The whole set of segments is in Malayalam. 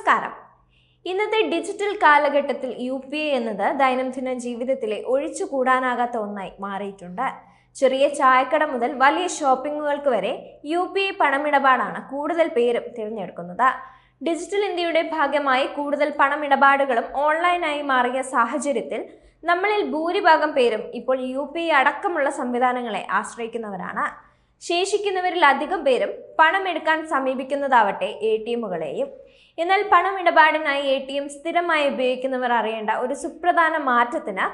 നമസ്കാരം. ഇന്നത്തെ ഡിജിറ്റൽ കാലഘട്ടത്തിൽ UPI എന്നത് ദൈനംദിന ജീവിതത്തിലെ ഒഴിച്ചുകൂടാനാകാത്ത ഒന്നായി മാറിയിട്ടുണ്ട്. ചെറിയ ചായക്കട മുതൽ വലിയ ഷോപ്പിങ്ങുകൾക്ക് വരെ UPI പണമിടപാടാണ് കൂടുതൽ പേരും തിരഞ്ഞെടുക്കുന്നത്. ഡിജിറ്റൽ ഇന്ത്യയുടെ ഭാഗമായി കൂടുതൽ പണമിടപാടുകളും ഓൺലൈനായി മാറിയ സാഹചര്യത്തിൽ നമ്മളിൽ ഭൂരിഭാഗം പേരും ഇപ്പോൾ UPI അടക്കമുള്ള സംവിധാനങ്ങളെ ആശ്രയിക്കുന്നവരാണ്. ശേഷിക്കുന്നവരിൽ അധികം പേരും പണമെടുക്കാൻ സമീപിക്കുന്നതാവട്ടെ ATMകളെയും. എന്നാൽ പണമിടപാടിനായി ATM സ്ഥിരമായി ഉപയോഗിക്കുന്നവർ അറിയേണ്ട ഒരു സുപ്രധാന മാറ്റത്തിന്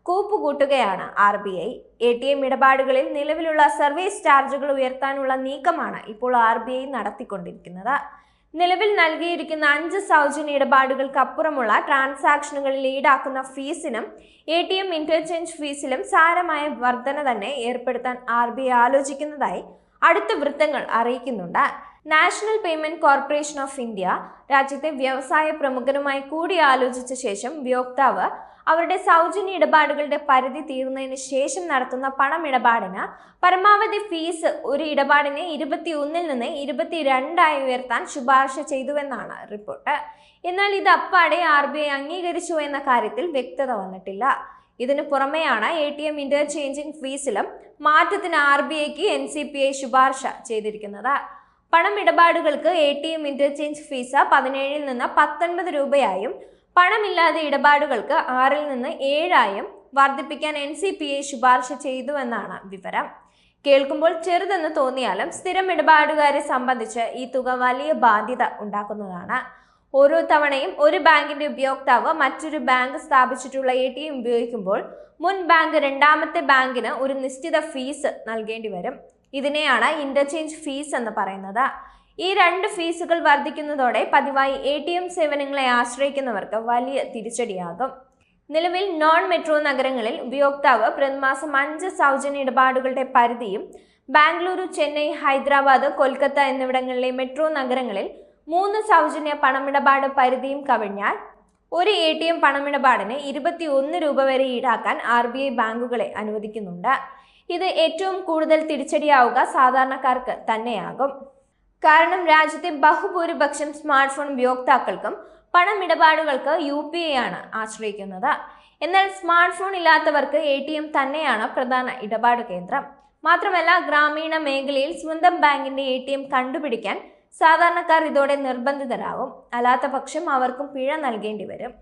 കൂപ്പുകൂട്ടുകയാണ് RBI. ATM ഇടപാടുകളിൽ നിലവിലുള്ള സർവീസ് ചാർജുകൾ ഉയർത്താനുള്ള നീക്കമാണ് ഇപ്പോൾ RBI നടത്തിക്കൊണ്ടിരിക്കുന്നത്. നിലവിൽ നൽകിയിരിക്കുന്ന 5 സൗജന്യ ഇടപാടുകൾക്ക് അപ്പുറമുള്ള ട്രാൻസാക്ഷനുകളിൽ ഈടാക്കുന്ന ഫീസിനും ATM ഇന്റർചേഞ്ച് ഫീസിലും സാരമായ വർധന തന്നെ ഏർപ്പെടുത്താൻ RBI ആലോചിക്കുന്നതായി അടുത്ത വൃത്തങ്ങൾ അറിയിക്കുന്നുണ്ട്. National payment corporation of India രാജ്യത്തെ വ്യവസായ പ്രമുഖരുമായി കൂടിയാലോചിച്ച ശേഷം ഉപയോക്താവ് അവരുടെ സൗജന്യ ഇടപാടുകളുടെ പരിധി തീർന്നതിന് ശേഷം നടത്തുന്ന പണമിടപാടിന് പരമാവധി ഫീസ് ഒരു ഇടപാടിനെ 21 നിന്ന് 22 ഉയർത്താൻ ശുപാർശ ചെയ്തുവെന്നാണ് റിപ്പോർട്ട്. എന്നാൽ ഇത് അപ്പാടെ RBI അംഗീകരിച്ചു എന്ന കാര്യത്തിൽ വ്യക്തത വന്നിട്ടില്ല. ഇതിനു പുറമെയാണ് ATM ഇന്റർചേഞ്ചിങ് ഫീസിലും മാറ്റത്തിന് RBIക്ക് NCPI ശുപാർശ ചെയ്തിരിക്കുന്നത്. പണമിടപാടുകൾക്ക് ATM ഇന്റർചേഞ്ച് ഫീസ് 17 നിന്ന് 19 രൂപയായും പണമില്ലാതെ ഇടപാടുകൾക്ക് 6 നിന്ന് 7 വർദ്ധിപ്പിക്കാൻ NCPI ശുപാർശ ചെയ്തുവെന്നാണ് വിവരം. കേൾക്കുമ്പോൾ ചെറുതെന്ന് തോന്നിയാലും സ്ഥിരം ഇടപാടുകാരെ സംബന്ധിച്ച് ഈ തുക വലിയ ബാധ്യത ഉണ്ടാക്കുന്നതാണ്. ഓരോ തവണയും ഒരു ബാങ്കിന്റെ ഉപയോക്താവ് മറ്റൊരു ബാങ്ക് സ്ഥാപിച്ചിട്ടുള്ള ATM ഉപയോഗിക്കുമ്പോൾ മുൻ ബാങ്ക് രണ്ടാമത്തെ ബാങ്കിന് ഒരു നിശ്ചിത ഫീസ് നൽകേണ്ടി വരും. ഇതിനെയാണ് ഇന്റർചേഞ്ച് ഫീസ് എന്ന് പറയുന്നത്. ഈ 2 ഫീസുകൾ വർദ്ധിക്കുന്നതോടെ പതിവായി ATM സേവനങ്ങളെ ആശ്രയിക്കുന്നവർക്ക് വലിയ തിരിച്ചടിയാകും. നിലവിൽ നോൺ മെട്രോ നഗരങ്ങളിൽ ഉപയോക്താവ് പ്രതിമാസം 5 സൗജന്യ ഇടപാടുകളുടെ പരിധിയും ബാംഗ്ലൂരു, ചെന്നൈ, ഹൈദരാബാദ്, കൊൽക്കത്ത എന്നിവിടങ്ങളിലെ മെട്രോ നഗരങ്ങളിൽ 3 സൗജന്യ പണമിടപാട് പരിധിയും കവിഞ്ഞാൽ ഒരു ATM പണമിടപാടിന് 21 രൂപ വരെ ഈടാക്കാൻ RBI ബാങ്കുകളെ അനുവദിക്കുന്നുണ്ട്. ഇത് ഏറ്റവും കൂടുതൽ തിരിച്ചടിയാവുക സാധാരണക്കാർക്ക് തന്നെയാകും. കാരണം രാജ്യത്തെ ബഹുഭൂരിപക്ഷം സ്മാർട്ട് ഫോൺ ഉപയോക്താക്കൾക്കും പണമിടപാടുകൾക്ക് UPI ആണ് ആശ്രയിക്കുന്നത്. എന്നാൽ സ്മാർട്ട് ഫോൺ ഇല്ലാത്തവർക്ക് ATM തന്നെയാണ് പ്രധാന ഇടപാട് കേന്ദ്രം. മാത്രമല്ല, ഗ്രാമീണ മേഖലയിൽ സ്വന്തം ബാങ്കിന്റെ ATM കണ്ടുപിടിക്കാൻ സാധാരണക്കാർ ഇതോടെ നിർബന്ധിതരാകും. അല്ലാത്ത പക്ഷം അവർക്കും പിഴ നൽകേണ്ടി വരും.